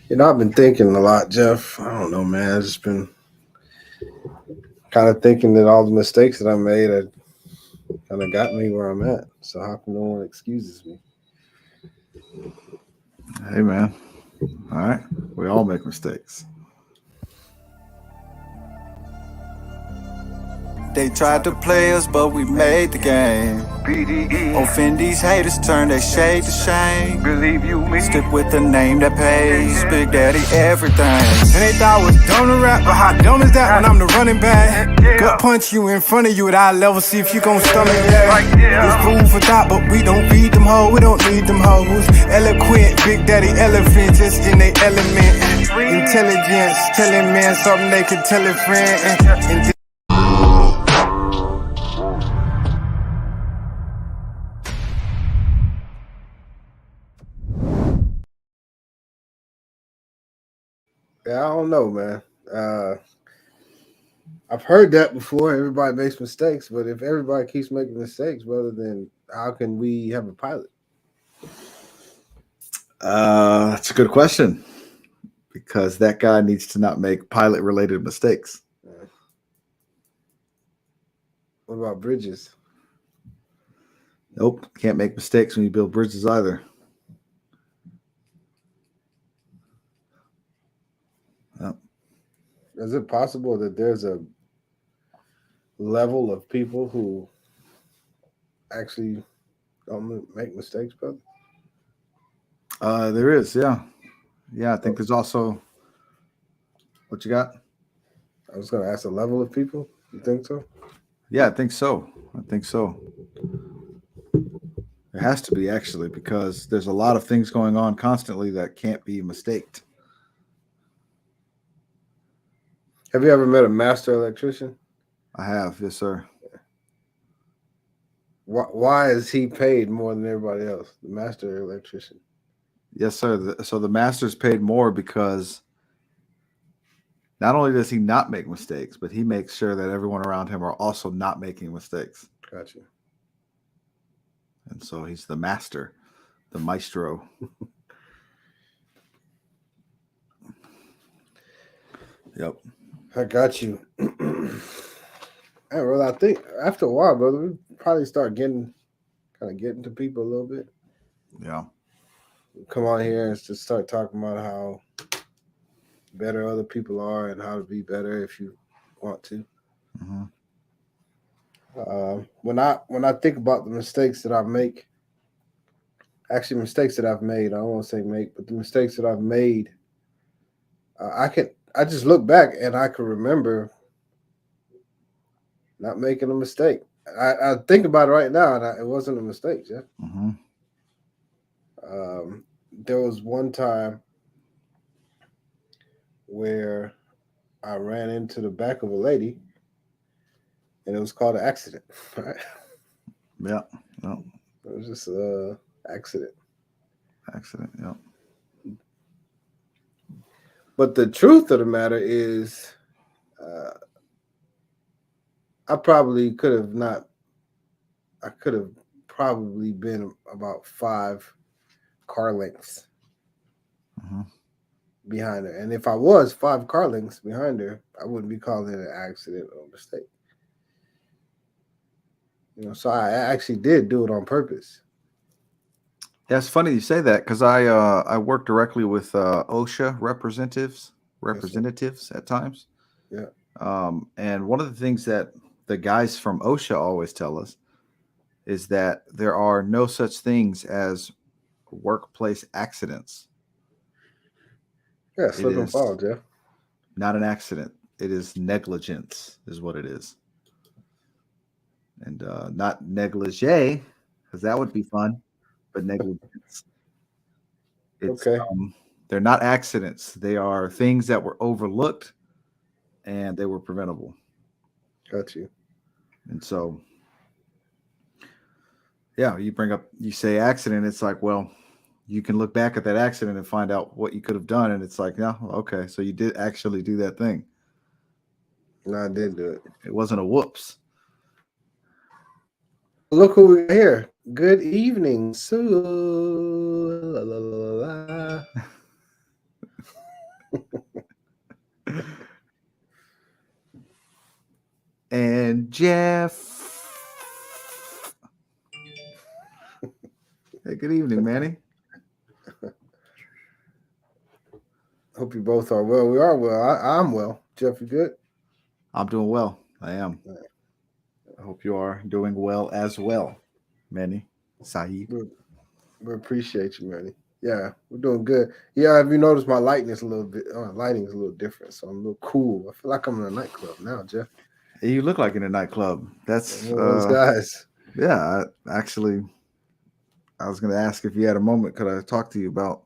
I've been thinking a lot, Jeff. I don't know, man. I've just been kind of thinking that all the mistakes that I made had kind of got me where I'm at. So how come no one excuses me? Hey, man. All right. We all make mistakes. They tried to play us, but we made the game. Offend these haters, turn their shade to shame. Believe you me. Stick with the name that pays. Big Daddy, everything. And they thought I was dumb to rap, but how dumb is that when I'm the running back? Gut punch you in front of you at eye level, see if you gon' stomach that. It's food for thought, but we don't feed them hoes, we don't need them hoes. Eloquent, Big Daddy elephant, just in their element. Intelligence, telling man something they can tell a friend. And Yeah, I don't know, man. I've heard that before. Everybody makes mistakes, but if everybody keeps making mistakes, brother, then how can we have a pilot? That's a good question because that guy needs to not make pilot related mistakes. What about bridges? Nope. Can't make mistakes when you build bridges either. Yep. Is it possible that there's a level of people who actually don't make mistakes, brother? There is. Yeah. Yeah. I think there's also what you got. I was going to ask a level of people. You think so? Yeah. I think so. I think so. There has to be actually because there's a lot of things going on constantly that can't be mistaked. Have you ever met a master electrician? I have. Yes, sir. Why is he paid more than everybody else? The master electrician. Yes, sir. So the master's paid more because not only does he not make mistakes, but he makes sure that everyone around him are also not making mistakes. Gotcha. And so he's the master, the maestro. Yep. I got you. Hey, brother, I think after a while, brother, we probably start getting to people a little bit. Yeah. Come on here and just start talking about how better other people are and how to be better if you want to. Mm-hmm. When I think about the mistakes that I make, actually mistakes that I've made, I don't want to say make, but the mistakes that I've made, I just look back and I can remember not making a mistake. I think about it right now, and it wasn't a mistake, yeah. Mm-hmm. There was one time where I ran into the back of a lady, and it was called an accident. Right? Yeah. Yep. It was just a accident. Accident. Yep. But the truth of the matter is, uh, I probably could have not. I could have probably been about 5 car lengths Mm-hmm. behind her, and if I was 5 car lengths behind her, I wouldn't be calling it an accident or mistake. So I actually did do it on purpose. Yeah, it's funny you say that because I work directly with OSHA Yes, sir. representatives at times. Yeah. And one of the things that the guys from OSHA always tell us is that there are no such things as workplace accidents. Yeah. It Slip and is fall, Jeff. not an accident. It is negligence, is what it is, and not negligee, because that would be fun, but negligence. It's Okay. they're not accidents. They are things that were overlooked and they were preventable. Got you. And so, yeah, you say accident. It's like, well, you can look back at that accident and find out what you could have done, and it's like, yeah, okay, so you did actually do that thing. No, I did do it. It wasn't a whoops. Look who we got here. Good evening, Sue. La, la, la, la, la. Jeff. Hey, good evening, Manny. Hope you both are well. We are well. I'm well. Jeff, you good? I'm doing well. I am. I hope you are doing well as well, Manny. Saeed. We appreciate you, man. Yeah, we're doing good. Yeah, have you noticed my lighting is a little bit? Lighting is a little different, so I'm a little cool. I feel like I'm in a nightclub now, Jeff. Hey, you look like in a nightclub. That's I'm one of those guys. yeah. I was going to ask if you had a moment. Could I talk to you about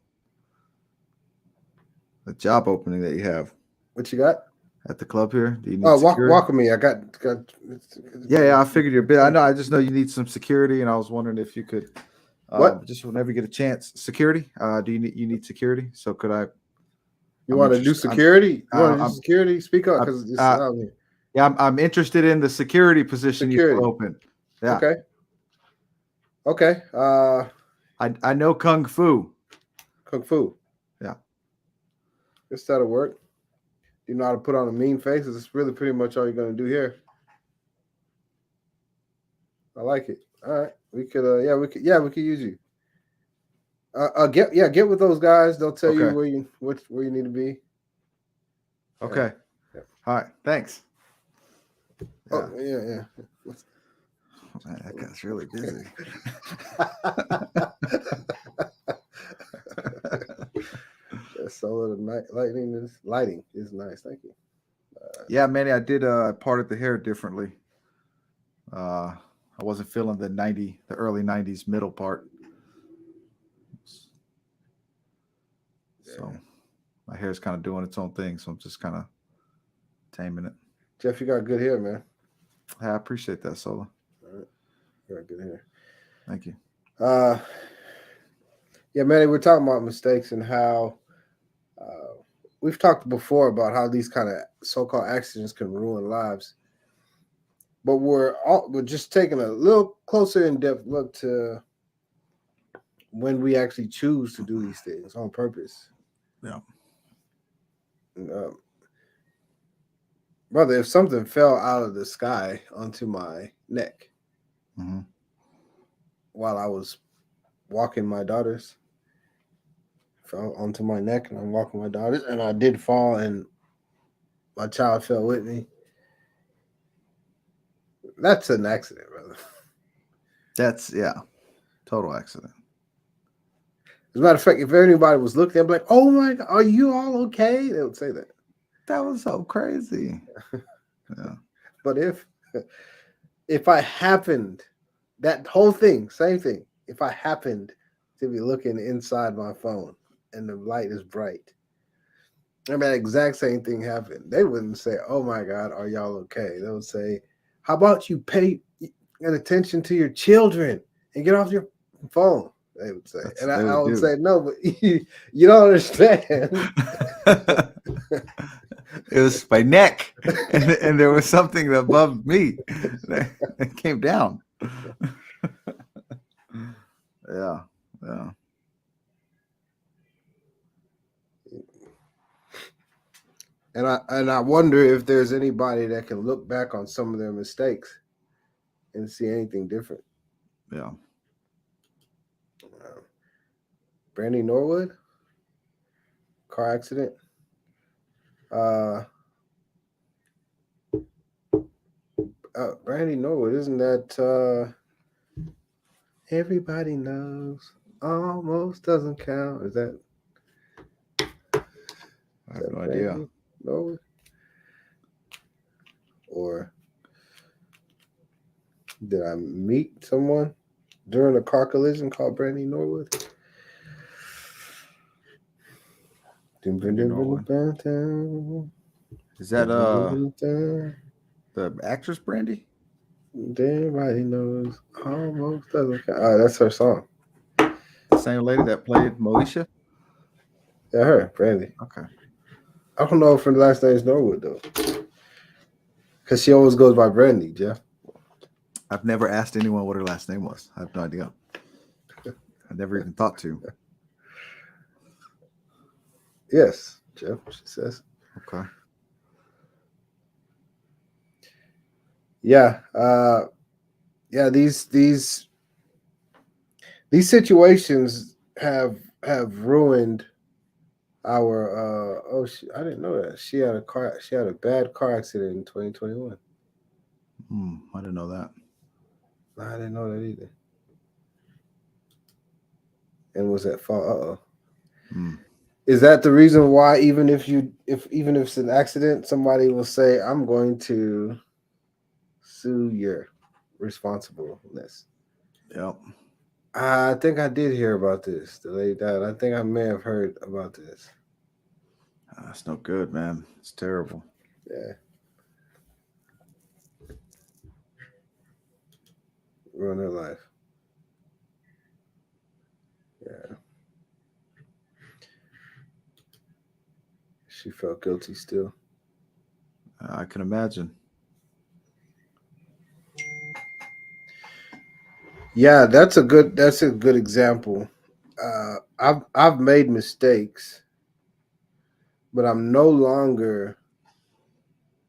the job opening that you have What you got? at the club here? Do you need Oh, security? walk with me. I got. Yeah. I figured you're busy. I just know you need some security, and I was wondering if you could. What? Just whenever you get a chance, security. Do you need security? So could I? You want to do security? You want to do I'm- security? Speak up, because it's out here. Yeah, I'm interested in the security position you open. Yeah. Okay. I know Kung Fu. Kung Fu. Yeah. Guess that'll work. You know how to put on a mean face? It's really pretty much all you're gonna do here. I like it. All right. We could we could use you. Get with those guys. They'll tell you where you need to be. Okay. Yeah. All right. Thanks. Yeah. Oh, yeah. Man, that guy's really busy. Solar lighting is nice. Thank you. Yeah, Manny, I did parted the hair differently. I wasn't feeling the early 90s middle part. So my hair's kind of doing its own thing, so I'm just kind of taming it. Jeff, you got good hair, man. I appreciate that, Sola. All right. You got good hair. Thank you. Yeah, Manny, we're talking about mistakes and how we've talked before about how these kind of so-called accidents can ruin lives. But we're just taking a little closer in-depth look to when we actually choose to do these things on purpose. Yeah. Brother, if something fell out of the sky onto my neck while I was walking my daughters, fell onto my neck and I'm walking my daughters, and I did fall and my child fell with me, that's an accident, brother. That's, total accident. As a matter of fact, if anybody was looking, I'd be like, oh my God, are you all okay? They would say that. That was so crazy. Yeah. But if I happened, that whole thing, same thing, if I happened to be looking inside my phone and the light is bright, and that exact same thing happened, they wouldn't say, oh my God, are y'all okay? They would say, how about you pay attention to your children and get off your phone? They would say. And I would say, no, but you don't understand. It was my neck, and there was something above me that came down. Yeah. And I wonder if there's anybody that can look back on some of their mistakes and see anything different. Yeah. Brandy Norwood, car accident. Brandy Norwood, isn't that everybody knows almost doesn't count? Is that? I have no idea. Norwood? Or did I meet someone during a car collision called Brandy Norwood? Is that the actress Brandy? Everybody knows almost doesn't count. Oh, that's her song. The same lady that played Moesha? Yeah, her, Brandy. Okay. I don't know if her last name is Norwood though, because she always goes by Brandy, Jeff. I've never asked anyone what her last name was. I have no idea. I never even thought to. Yes, Jeff, she says. Okay. Yeah. Yeah. These situations have ruined our. I didn't know that she had a car. She had a bad car accident in 2021. I didn't know that. I didn't know that either. And was at fault. Uh oh. Hmm. Is that the reason why even if it's an accident, somebody will say, "I'm going to sue your responsibleness"? Yep. I think I did hear about this. The lady died. I think I may have heard about this. That's no good, man. It's terrible. Yeah, ruined her life. Yeah, she felt guilty still. I can imagine. Yeah, that's a good example. I've made mistakes, but I'm no longer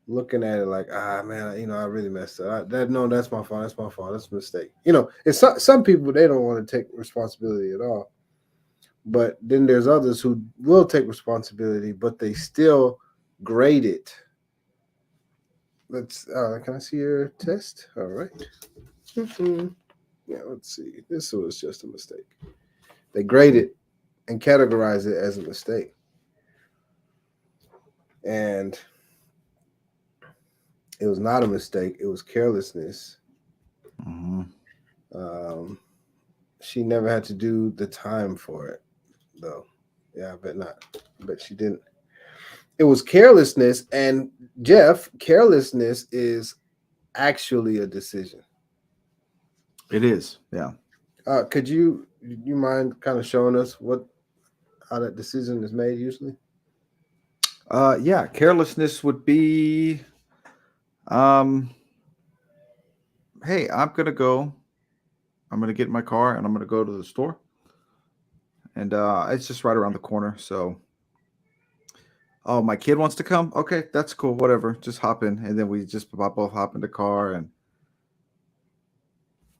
looking at it like, man, I really messed up. That's my fault. That's my fault. That's a mistake. It's some people, they don't want to take responsibility at all. But then there's others who will take responsibility, but they still grade it. Can I see your test? All right. Yeah, let's see. This was just a mistake. They grade it and categorize it as a mistake. And it was not a mistake. It was carelessness. Mm-hmm. She never had to do the time for it, though. Yeah, I bet not. But she didn't. It was carelessness. And Jeff, carelessness is actually a decision. It is. Yeah. Could you mind kind of showing us how that decision is made usually? Yeah. Carelessness would be, um, hey, I'm gonna get in my car and I'm gonna go to the store. And it's just right around the corner. So, oh, my kid wants to come. Okay, that's cool. Whatever. Just hop in. And then we just both hop in the car. And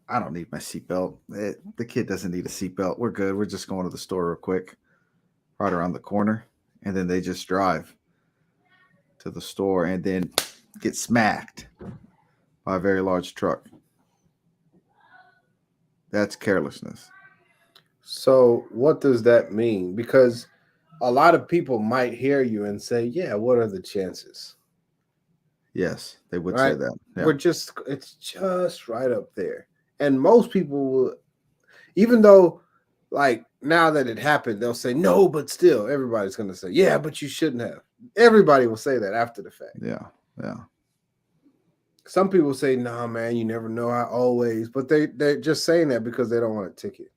I don't need my seatbelt. The kid doesn't need a seatbelt. We're good. We're just going to the store real quick, right around the corner. And then they just drive to the store and then get smacked by a very large truck. That's carelessness. So what does that mean? Because a lot of people might hear you and say, "Yeah, what are the chances?" Yes, they would say Right? that. Yeah. It's just right up there. And most people will, even though, like, now that it happened, they'll say, "No, but still," everybody's going to say, "Yeah, but you shouldn't have." Everybody will say that after the fact. Yeah. Yeah. Some people say, "Nah, man, you never know. I always," but they're just saying that because they don't want a ticket.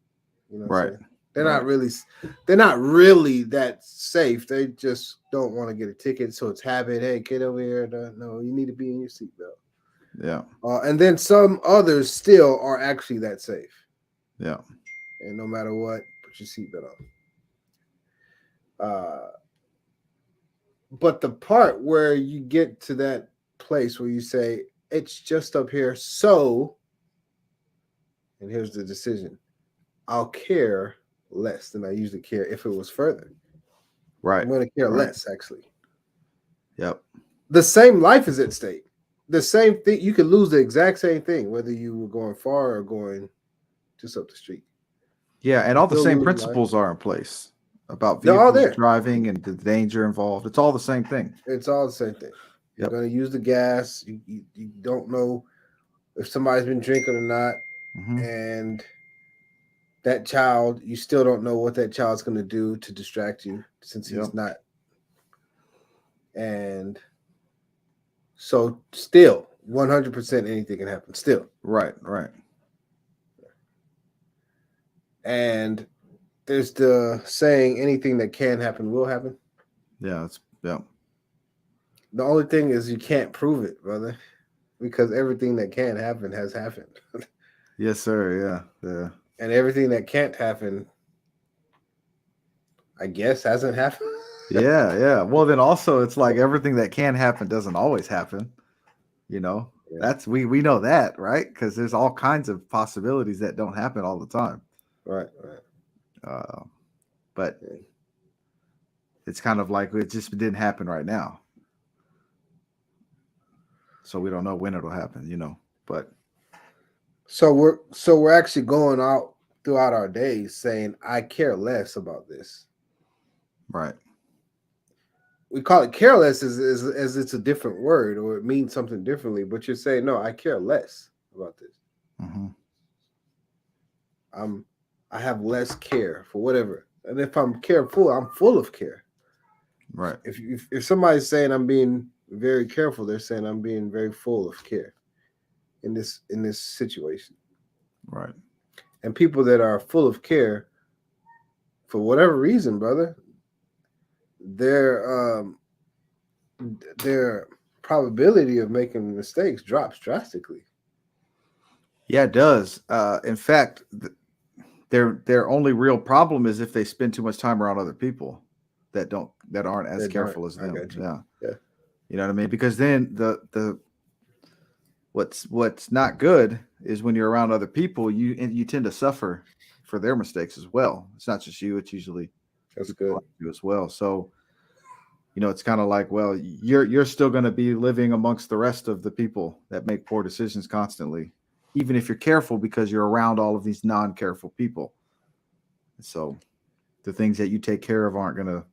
You know what I'm Right. saying? They're Right. not really that safe. They just don't want to get a ticket, so it's habit. Hey, kid over here, no, you need to be in your seatbelt. Yeah. And then some others still are actually that safe, Yeah. and no matter what, put your seatbelt on. But the part where you get to that place where you say it's just up here, so, and here's the decision: I'll care less than I usually care if it was further. Right. I'm going to care Right. less, actually. Yep. The same life is at stake. The same thing. You could lose the exact same thing, whether you were going far or going just up the street. Yeah, and all the Still same lose life. principles are in place about They're all vehicles there. driving and the danger involved. It's all the same thing. It's all the same thing. You're Yep. going to use the gas. You don't know if somebody's been drinking or not. Mm-hmm. And that child, you still don't know what that child's going to do to distract you since he's Yep. not. And so still, 100% anything can happen still. Right. Right. And there's the saying, anything that can happen will happen. Yeah. Yeah. The only thing is you can't prove it, brother, because everything that can happen has happened. Yes, sir. Yeah. Yeah. And everything that can't happen, I guess, hasn't happened. Yeah. Yeah. Well, then also it's like everything that can happen doesn't always happen. You know, Yeah. That's we know that, right? Because there's all kinds of possibilities that don't happen all the time. Right. But Yeah. it's kind of like it just didn't happen right now. So we don't know when it'll happen, But So we're actually going out throughout our days saying I care less about this. right. We call it careless as it's a different word or it means something differently, but you're saying no, I care less about this. Mm-hmm. I have less care for whatever. And if I'm careful, I'm full of care. Right. If somebody's saying I'm being very careful, they're saying I'm being very full of care in this situation. Right. And people that are full of care, for whatever reason, brother, their probability of making mistakes drops drastically. Yeah, it does. In fact, their only real problem is if they spend too much time around other people that aren't as careful as them. Yeah. You know what I mean? Because then the what's not good is when you're around other people, you tend to suffer for their mistakes as well. It's not just you; it's usually That's good. You as well. So, it's kind of like, well, you're still going to be living amongst the rest of the people that make poor decisions constantly, even if you're careful, because you're around all of these non-careful people. So, the things that you take care of aren't going to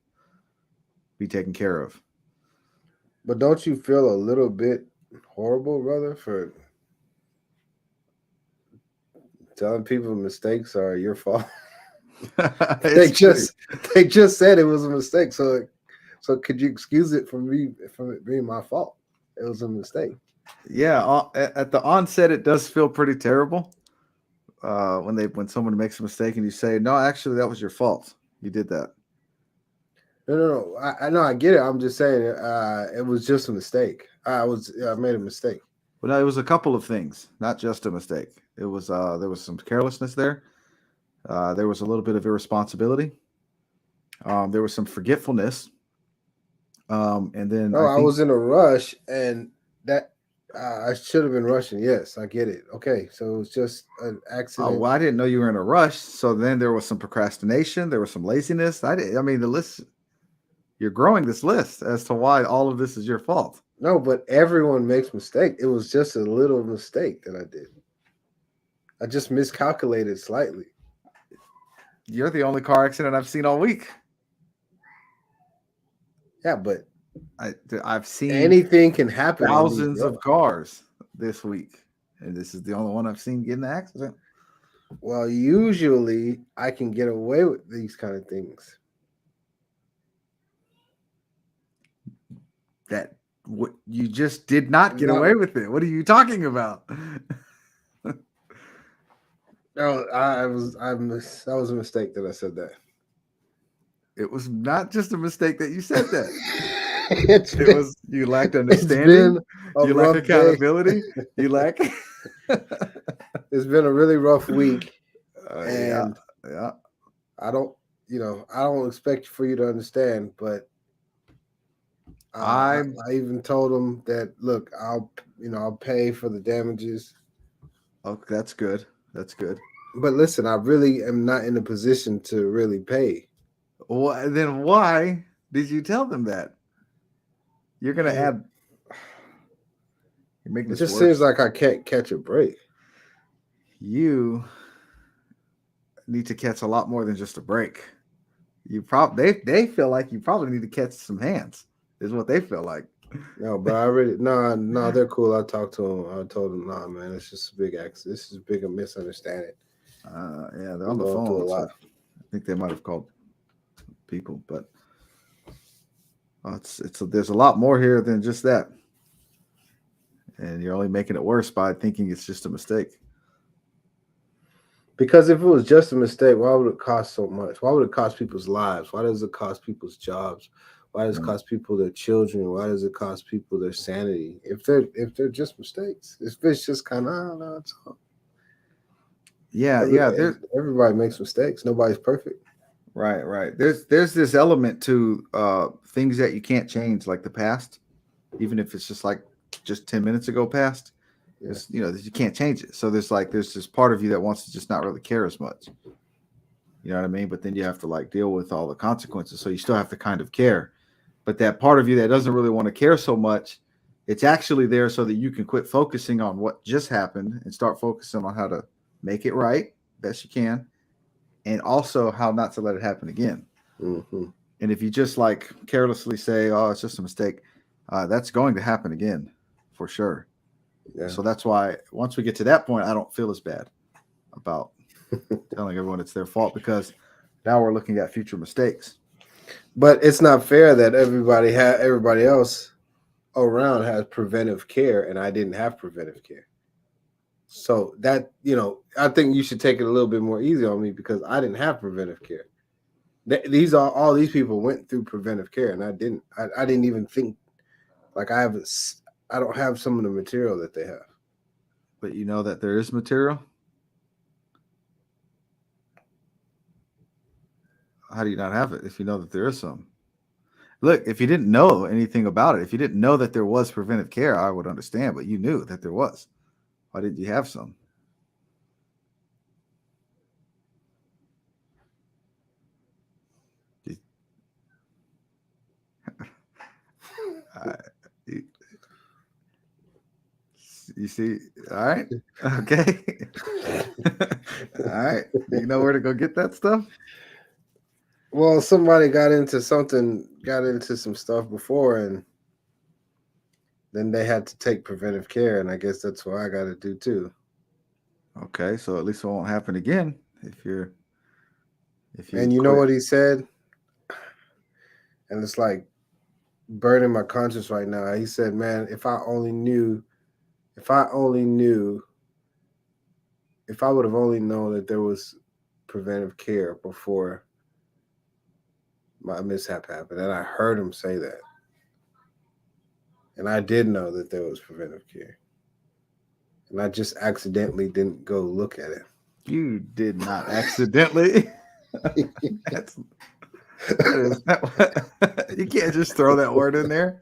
be taken care of. But don't you feel a little bit horrible, brother, for telling people mistakes are your fault? they just said it was a mistake. So could you excuse it from it being my fault? It was a mistake. Yeah, at the onset, it does feel pretty terrible when someone makes a mistake and you say, "No, actually, that was your fault. You did that." No. I know, I get it. I'm just saying it was just a mistake. I made a mistake. Well, no, it was a couple of things, not just a mistake. It was there was some carelessness there. There was a little bit of irresponsibility. There was some forgetfulness. And then I was in a rush, and that I should have been rushing. Yes, I get it. Okay, so it was just an accident. Well, I didn't know you were in a rush. So then there was some procrastination. There was some laziness. I mean, the list. You're growing this list as to why all of this is your fault. No, but everyone makes mistakes. It was just a little mistake that I did. I just miscalculated slightly. You're the only car accident I've seen all week. Yeah, but I've seen anything can happen. Thousands of cars this week, and this is the only one I've seen get in an accident. Well, usually I can get away with these kind of things. That what you just did not get away with it. What are you talking about? No, that was a mistake that I said that. It was not just a mistake that you said that. It was you lacked understanding. You lack accountability. You lack. It's been a really rough week, and yeah. I don't expect for you to understand, but I even told him that, look, I'll pay for the damages. Oh, that's good. That's good. But listen, I really am not in a position to really pay. Well, then why did you tell them that? You're going to add. You're making it just seems like I can't catch a break. You need to catch a lot more than just a break. They feel like you probably need to catch some hands. Is what they feel like. No, but I really no, they're cool. I talked to them. I told them, nah, man, it's just a big accident. This is a big misunderstanding. Yeah, they're on the phone a lot. I think they might have called people, but there's a lot more here than just that, and you're only making it worse by thinking it's just a mistake. Because if it was just a mistake, why would it cost so much? Why would it cost people's lives? Why does it cost people's jobs? Why does it cost people their children? Why does it cost people their sanity? If they're just mistakes, if it's just kind of no, it's all. Yeah. Everybody makes mistakes. Nobody's perfect. Right. There's this element to things that you can't change, like the past, even if it's just 10 minutes ago past. It's, you can't change it. So there's this part of you that wants to just not really care as much. You know what I mean? But then you have to like deal with all the consequences. So you still have to kind of care. But that part of you that doesn't really want to care so much, it's actually there so that you can quit focusing on what just happened and start focusing on how to make it right best you can. And also how not to let it happen again. Mm-hmm. And if you just like carelessly say, oh, it's just a mistake, that's going to happen again for sure. Yeah. So that's why once we get to that point, I don't feel as bad about telling everyone it's their fault, because now we're looking at future mistakes. But it's not fair that everybody else around has preventive care and I didn't have preventive care. So that, I think you should take it a little bit more easy on me because I didn't have preventive care. All these people went through preventive care and I didn't. I didn't even think like I don't have some of the material that they have. But you know that there is material? How do you not have it if you know that there is some? Look, if you didn't know anything about it, if you didn't know that there was preventive care, I would understand, but you knew that there was. Why didn't you have some? You see? All right. Okay. All right. You know where to go get that stuff? Well, somebody got into some stuff before, and then they had to take preventive care, and I guess that's what I got to do too. Okay, so at least it won't happen again if you. And you know what he said? And it's like burning my conscience right now. He said, "Man, if I would have only known that there was preventive care before my mishap happened." And I heard him say that. And I did know that there was preventive care. And I just accidentally didn't go look at it. You did not accidentally. You can't just throw that word in there.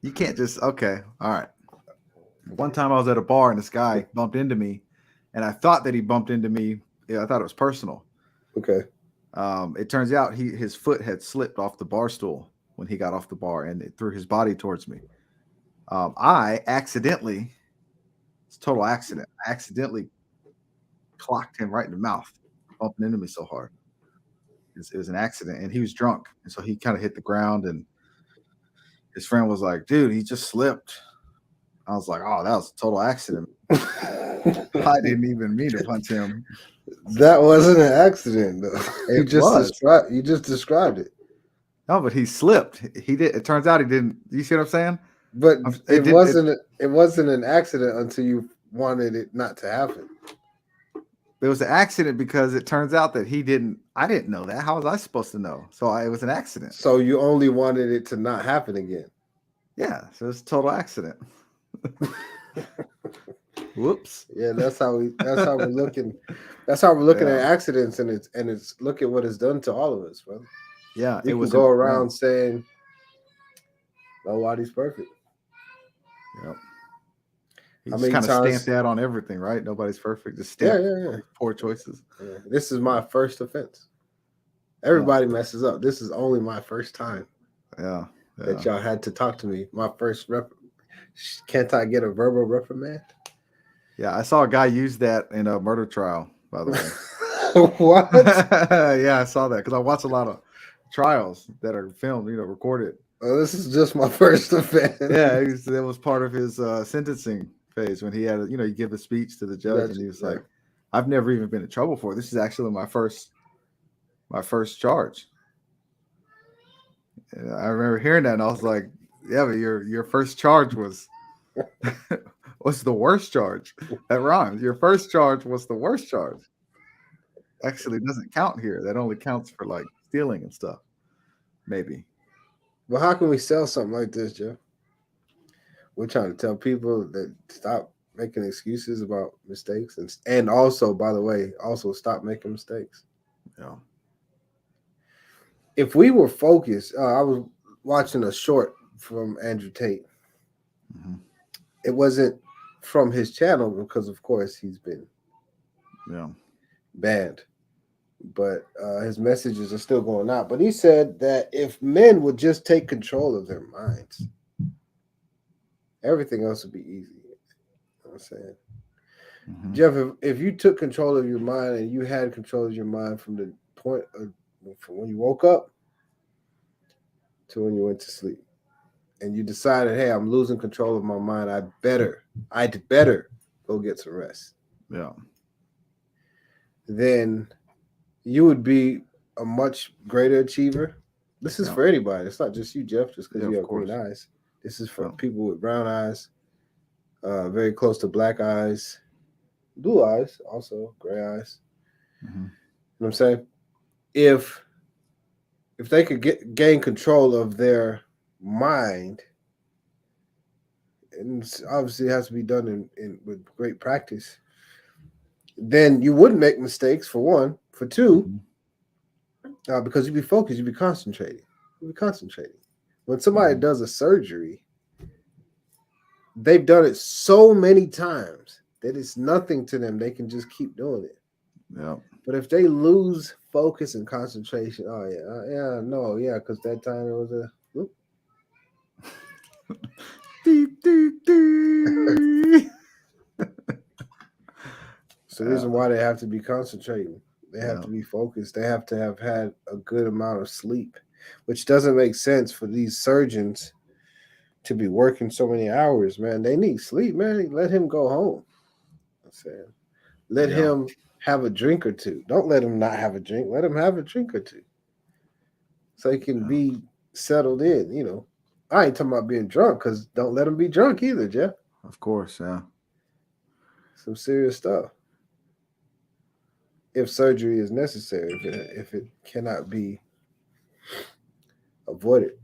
You can't just, okay, all right. One time I was at a bar and this guy bumped into me, and I thought that he bumped into me. Yeah, I thought it was personal. Okay. It turns out his foot had slipped off the bar stool when he got off the bar, and it threw his body towards me. I accidentally, it's a total accident. I accidentally clocked him right in the mouth, bumping into me so hard. It was an accident, and he was drunk, and so he kind of hit the ground, and his friend was like, "Dude, he just slipped." I was like, "Oh, that was a total accident." I didn't even mean to punch him. That wasn't an accident, though. You just described it. No, but he slipped. He did. It turns out he didn't. You see what I'm saying? But it wasn't an accident until you wanted it not to happen. It was an accident because it turns out that I didn't know that. How was I supposed to know? So it was an accident. So you only wanted it to not happen again. Yeah. So it's a total accident. Whoops. Yeah, that's how we're looking. That's how we're looking at accidents, and it's look at what it's done to all of us, brother. Yeah, you can go around saying nobody's perfect. Yep. He just kind of stamped that on everything, right? Nobody's perfect. Just stamp poor choices. Yeah. This is my first offense. Everybody messes up. This is only my first time. Yeah. That y'all had to talk to me. My first can't I get a verbal reprimand? Yeah, I saw a guy use that in a murder trial, by the way. What? Yeah, I saw that because I watch a lot of trials that are filmed, recorded. Oh, this is just my first offense. Yeah, that was part of his sentencing phase when he had, he give a speech to the judge, and he was like, "I've never even been in trouble for it. This is actually my first charge." And I remember hearing that, and I was like, "Yeah, but your first charge was." Was the worst charge. That rhymes. Your first charge was the worst charge. Actually, doesn't count here. That only counts for like stealing and stuff. Maybe. Well, how can we sell something like this, Jeff? We're trying to tell people that stop making excuses about mistakes, and also, by the way, also stop making mistakes. Yeah. If we were focused, I was watching a short from Andrew Tate. Mhm. It wasn't from his channel because, of course, he's been Yeah. banned. But his messages are still going out. But he said that if men would just take control of their minds, everything else would be easy. You know what I'm saying? Mhm. Jeff, if you took control of your mind and you had control of your mind from the point of from when you woke up to when you went to sleep, and you decided, hey, I'm losing control of my mind, I'd better go get some rest, Yeah. then you would be a much greater achiever. This is Yeah. for anybody. It's not just you, Jeff, just because Yeah, you of have green course. eyes. This is for Yeah. people with brown eyes, very close to black eyes, blue eyes, also gray eyes. Mhm. You know what I'm saying? If they could gain control of their mind, and obviously it has to be done in with great practice, then you wouldn't make mistakes, for one. For two, Mhm. because you'd be focused, you'd be concentrating. When somebody Mhm. does a surgery, they've done it so many times that it's nothing to them. They can just keep doing it. Yeah. But if they lose focus and concentration, because that time it was a whoop. Deep, deep, deep. It's the reason why they have to be concentrating. They have Yeah. to be focused. They have to have had a good amount of sleep, which doesn't make sense for these surgeons to be working so many hours, man. They need sleep, man. Let him go home. I'm saying, let Yeah. him have a drink or two. Don't let him not have a drink. Let him have a drink or two, so he can Yeah. be settled in. You know, I ain't talking about being drunk, because don't let him be drunk either, Jeff. Of course. Yeah. Some serious stuff. If surgery is necessary, if it cannot be avoided,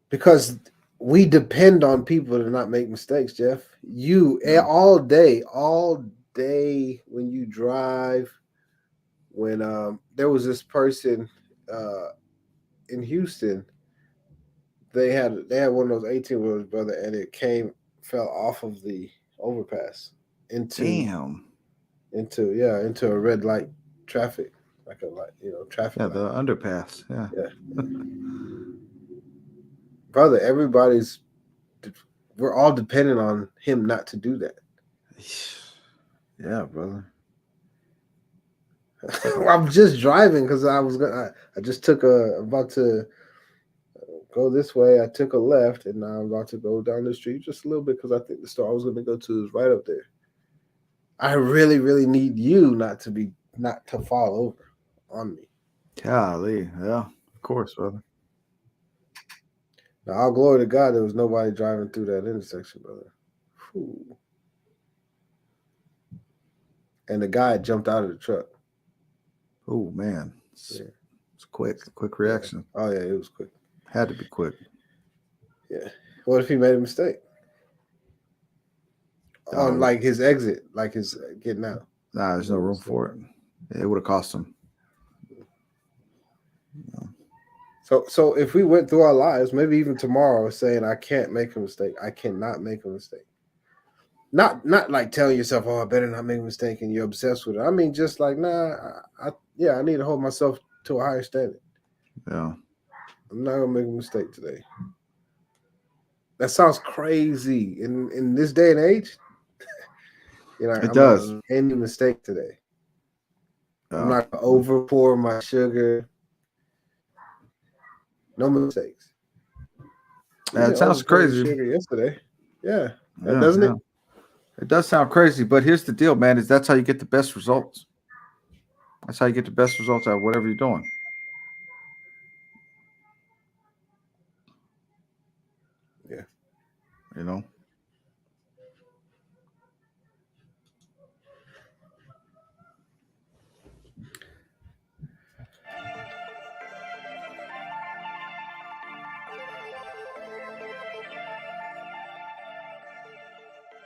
because we depend on people to not make mistakes, Jeff. Yeah. All day when you drive. When there was this person in Houston, they had one of those 18-wheelers, brother, and it fell off of the overpass into Damn. into a red light traffic, like a light, traffic Yeah. light. The underpass. Yeah. Yeah, brother, we're all dependent on him not to do that. Yeah, brother. I'm just driving because I just about to go this way. I took a left, and now I'm about to go down the street just a little bit because I think the store I was going to go to is right up there. I really, really need you not to fall over on me. Golly. Yeah. Of course, brother. Now, all glory to God, there was nobody driving through that intersection, brother. Whew. And the guy jumped out of the truck. Oh man. Yeah. It's quick Yeah. reaction. Oh yeah, it was quick. Had to be quick. Yeah. What if he made a mistake on like his exit, like his getting out? Nah, there's no room for it. It would have cost him. So if we went through our lives, maybe even tomorrow, saying I can't make a mistake, I cannot make a mistake. Not like telling yourself, oh, I better not make a mistake, and you're obsessed with it. I mean, just like, nah, I need to hold myself to a higher standard. Yeah. I'm not gonna make a mistake today. That sounds crazy in this day and age. It does. Not any mistake today. I'm Yeah. not gonna over pour my sugar. No mistakes. It sounds crazy. Sugar yesterday. Yeah. Yeah, Doesn't yeah. it? It does sound crazy, but here's the deal, man, is that's how you get the best results. That's how you get the best results out of whatever you're doing. Yeah. You know?